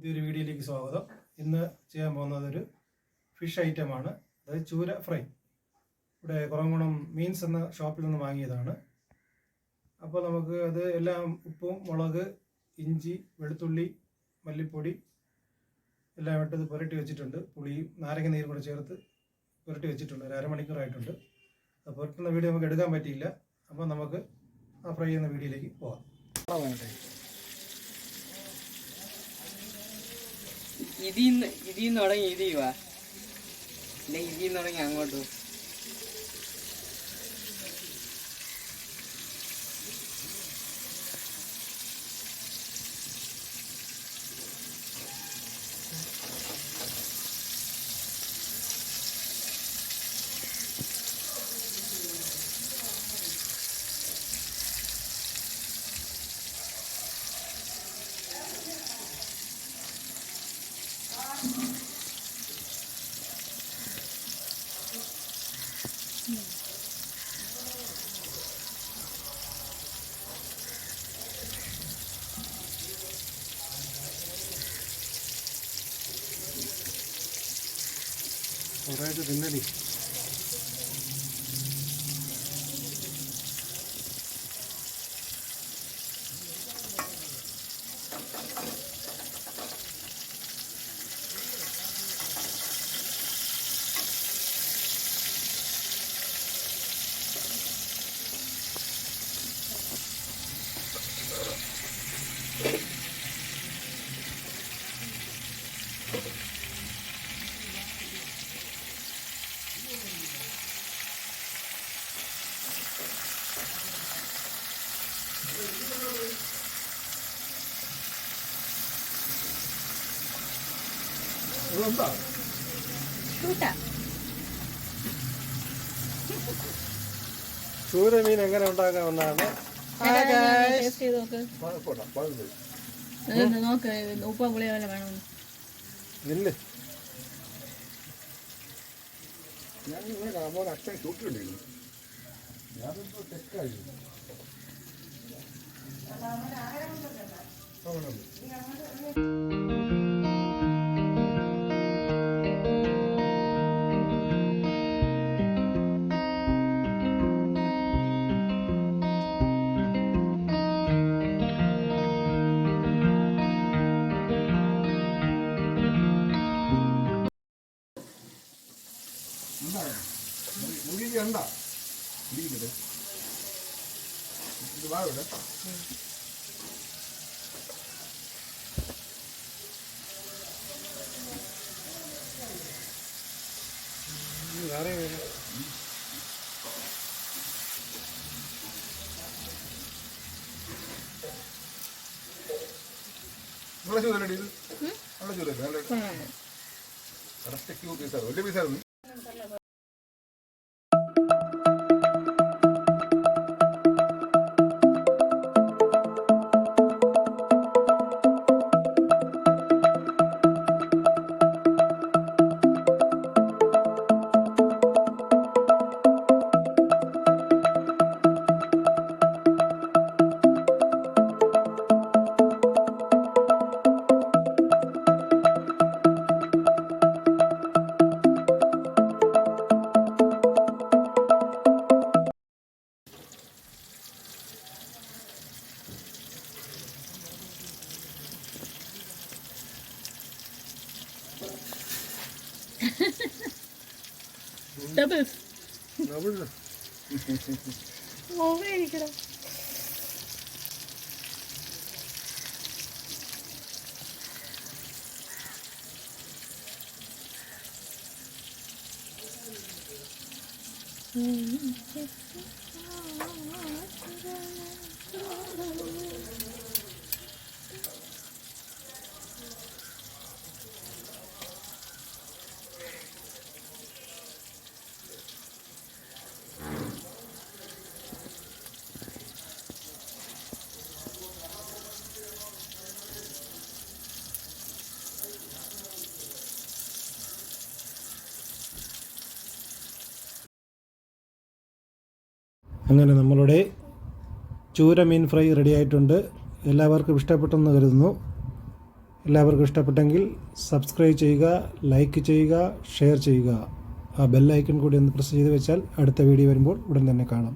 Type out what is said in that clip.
പുതിയൊരു വീഡിയോയിലേക്ക് സ്വാഗതം. ഇന്ന് ചെയ്യാൻ പോകുന്നത് ഒരു ഫിഷ് ഐറ്റമാണ്, അതായത് ചൂര ഫ്രൈ. ഇവിടെ കുറവംകുളം മീൻസ് എന്ന ഷോപ്പിൽ നിന്ന് വാങ്ങിയതാണ്. അപ്പോൾ നമുക്ക് അത് എല്ലാം ഉപ്പും മുളക്, ഇഞ്ചി, വെളുത്തുള്ളി, മല്ലിപ്പൊടി എല്ലാം ഇട്ടത് പുരട്ടി വെച്ചിട്ടുണ്ട്. പുളിയും നാരങ്ങ നീരും കൂടെ ചേർത്ത് പുരട്ടി വെച്ചിട്ടുണ്ട്. ഒരു അരമണിക്കൂറായിട്ടുണ്ട്. അത് പുരട്ടുന്ന വീഡിയോ നമുക്ക് എടുക്കാൻ പറ്റിയില്ല. അപ്പോൾ നമുക്ക് ആ ഫ്രൈ ചെയ്യുന്ന വീഡിയോയിലേക്ക് പോകാം. ഇതിന്ന് തുടങ്ങി ഇത് ചെയ്യുവാ, അല്ലെങ്കിൽ ഇതിന്ന് തുടങ്ങി അങ്ങോട്ടും. കുറേയൊക്കെ തിന്നടി. ചൂരമീൻ എങ്ങനെ ഉണ്ടാക്കാമെന്നാണ്. ഉപ്പ പുളിയോ വല്ല വേണം. ഇല്ല, അച്ഛൻ ചൂട്ടിട്ടുണ്ടെങ്കിൽ ഞാനിപ്പോ തെറ്റായി. മുടിയിലുണ്ടാ മുടിയില്ലേ ഇത് വാ ഇവിടെ. നല്ല ചൂരല്ലേ ഇത്? നല്ല ചൂരല്ലേ? കറക്റ്റ് ക്യൂട്ട് പീസാണ്, വലിയ പീസായിരുന്നു. Doubles. ഓവറായിരിക്കണം. അങ്ങനെ നമ്മളുടെ ചൂര മീൻ ഫ്രൈ റെഡി ആയിട്ടുണ്ട്. എല്ലാവർക്കും ഇഷ്ടപ്പെട്ടെന്ന് കരുതുന്നു. എല്ലാവർക്കും ഇഷ്ടപ്പെട്ടെങ്കിൽ സബ്സ്ക്രൈബ് ചെയ്യുക, ലൈക്ക് ചെയ്യുക, ഷെയർ ചെയ്യുക. ആ ബെൽ ഐക്കൺ കൂടി ഒന്ന് പ്രസ് ചെയ്ത് വെച്ചാൽ അടുത്ത വീഡിയോ വരുമ്പോൾ ഉടൻ തന്നെ കാണാം.